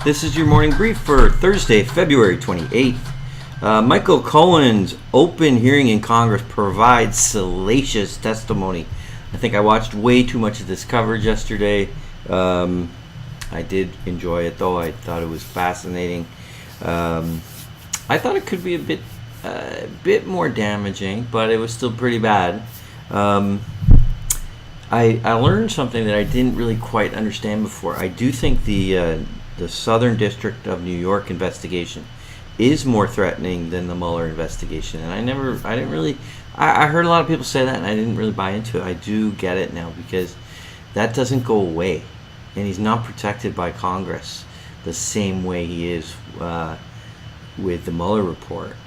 This is your morning brief for Thursday, February 28th. Michael Cohen's open hearing in Congress provides salacious testimony. I think I watched way too much of this coverage yesterday. I did enjoy it, though. I thought it was fascinating. I thought it could be a bit more damaging, but it was still pretty bad. I learned something that I didn't really quite understand before. I do think the Southern District of New York investigation is more threatening than the Mueller investigation, and I heard a lot of people say that, and I didn't really buy into it. I do get it now, because that doesn't go away, and he's not protected by Congress the same way he is with the Mueller report.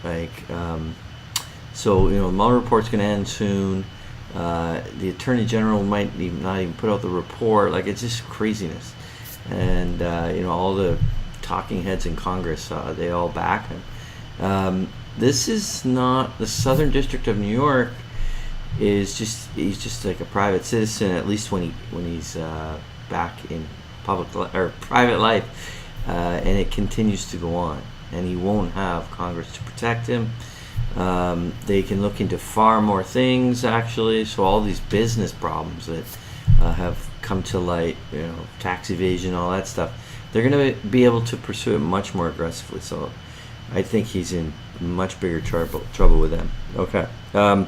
So the Mueller report's going to end soon. The Attorney General might not even put out the report. It's just craziness. And all the talking heads in Congress, they all back him. This is not the Southern District of New York. He's just like a private citizen, at least when he's back in private life, and it continues to go on. And he won't have Congress to protect him. They can look into far more things, actually. So all these business problems that have come to light, tax evasion, all that stuff, they're going to be able to pursue it much more aggressively. So I think he's in much bigger trouble with them. Okay. I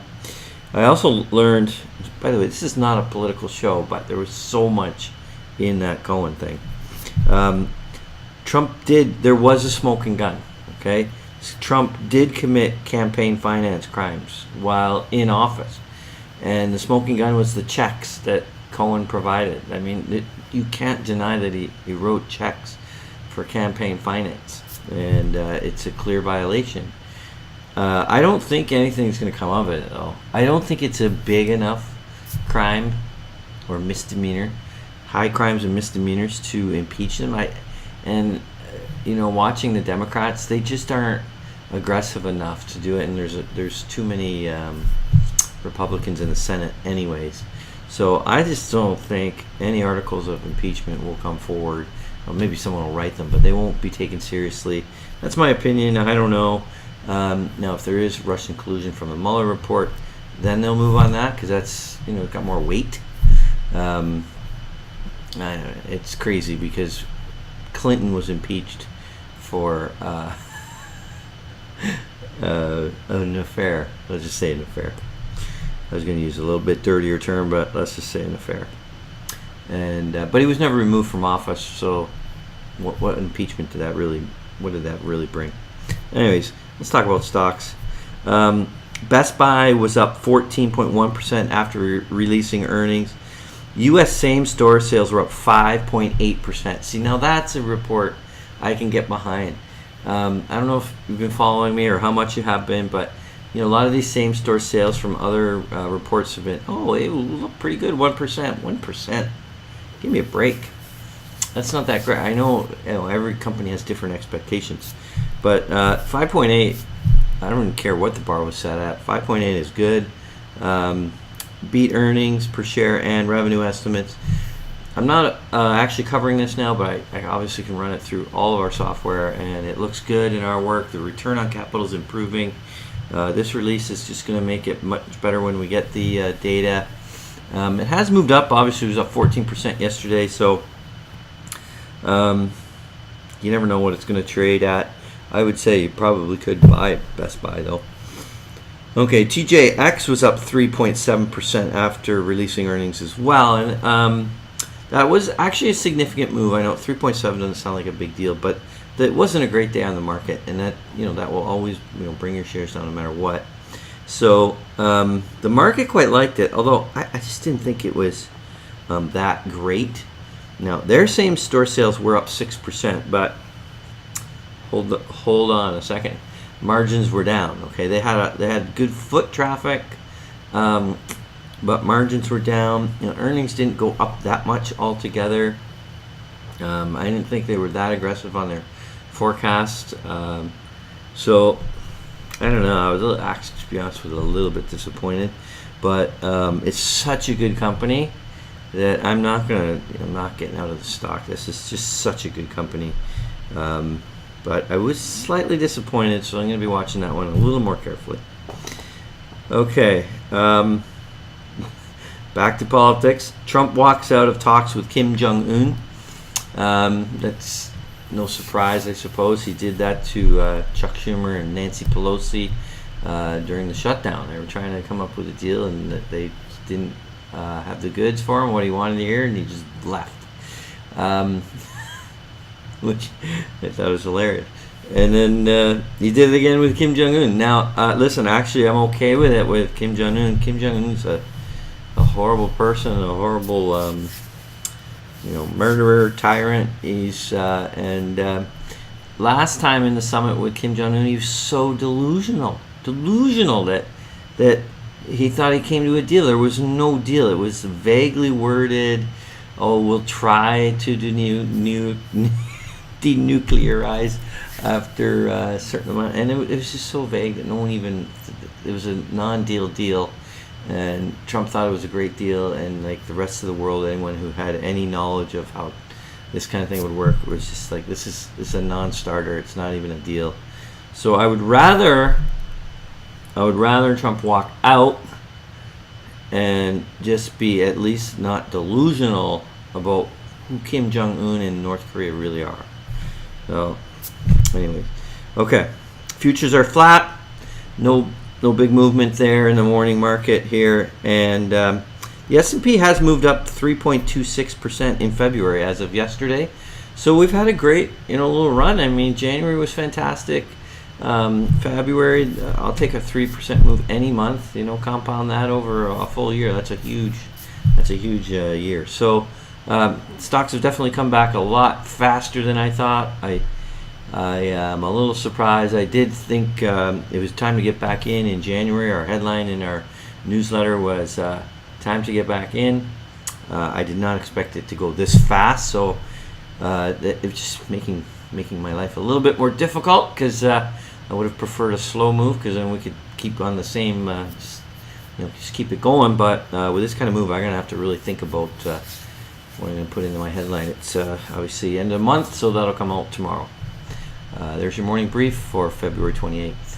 also learned, by the way, this is not a political show, but there was so much in that Cohen thing. There was a smoking gun, okay? Trump did commit campaign finance crimes while in office. And the smoking gun was the checks that Cohen provided. I mean, you can't deny that he wrote checks for campaign finance. And it's a clear violation. I don't think anything's going to come of it, though. I don't think it's a big enough crime or misdemeanor, high crimes and misdemeanors to impeach him. Watching the Democrats, they just aren't aggressive enough to do it, and there's too many Republicans in the Senate anyways. So I just don't think any articles of impeachment will come forward. Or maybe someone will write them, but they won't be taken seriously. That's my opinion. I don't know. Now, if there is Russian collusion from the Mueller report, then they'll move on that, because that's got more weight. It's crazy, because Clinton was impeached for an affair. Let's just say an affair. I was going to use a little bit dirtier term, but let's just say an affair. And but he was never removed from office. So, what impeachment did that really? What did that really bring? Anyways, let's talk about stocks. Best Buy was up 14.1% after releasing earnings. U.S. same-store sales were up 5.8%. See, now that's a report I can get behind. I don't know if you've been following me or how much you have been, but a lot of these same-store sales from other reports have been, it look pretty good, 1%. 1%. Give me a break. That's not that great. I know, every company has different expectations, but 5.8, I don't even care what the bar was set at. 5.8 is good. Beat earnings per share and revenue estimates. I'm not actually covering this now, but I obviously can run it through all of our software, and it looks good in our work. The return on capital is improving. This release is just going to make it much better when we get the data. It has moved up. Obviously, it was up 14% yesterday, so you never know what it's going to trade at. I would say you probably could buy Best Buy, though. Okay, TJX was up 3.7% after releasing earnings as well, and that was actually a significant move. I know 3.7 doesn't sound like a big deal, but that wasn't a great day on the market, and that that will always bring your shares down no matter what. So the market quite liked it, although I just didn't think it was that great. Now their same store sales were up 6%, but hold on a second. Margins were down. Okay, they had good foot traffic, but margins were down. Earnings didn't go up that much altogether. I didn't think they were that aggressive on their forecast. So I don't know. I was actually, to be honest with you, a little bit disappointed. But it's such a good company that I'm not getting out of the stock. This is just such a good company. But I was slightly disappointed, so I'm going to be watching that one a little more carefully. Okay. Back to politics. Trump walks out of talks with Kim Jong-un. That's no surprise, I suppose. He did that to Chuck Schumer and Nancy Pelosi during the shutdown. They were trying to come up with a deal, and they didn't have the goods for him, what he wanted to hear, and he just left. Which I thought was hilarious. And then he did it again with Kim Jong-un. Now, listen, actually, I'm okay with it with Kim Jong-un. Kim Jong-un's a horrible person, a horrible, murderer, tyrant. He's last time in the summit with Kim Jong-un, he was so delusional that he thought he came to a deal. There was no deal. It was vaguely worded. Oh, we'll try to denuclearize after a certain amount, and it was just so vague that no one even. It was a non-deal deal. And Trump thought it was a great deal, and like the rest of the world, anyone who had any knowledge of how this kind of thing would work was just like, this is a non-starter. It's not even a deal. So I would rather Trump walk out and just be at least not delusional about who Kim Jong-un and North Korea really are. So, anyways, okay, futures are flat. No big movement there in the morning market here, and the S&P has moved up 3.26% in February as of yesterday. So we've had a great, little run. I mean, January was fantastic. February, I'll take a 3% move any month. Compound that over a full year. That's a huge year. So stocks have definitely come back a lot faster than I thought. I am a little surprised. I did think it was time to get back in January. Our headline in our newsletter was time to get back in. I did not expect it to go this fast, so it was just making my life a little bit more difficult, because I would have preferred a slow move, because then we could keep on the same, just keep it going. But with this kind of move, I'm going to have to really think about what I'm going to put into my headline. It's obviously end of the month, so that'll come out tomorrow. There's your morning brief for February 28th.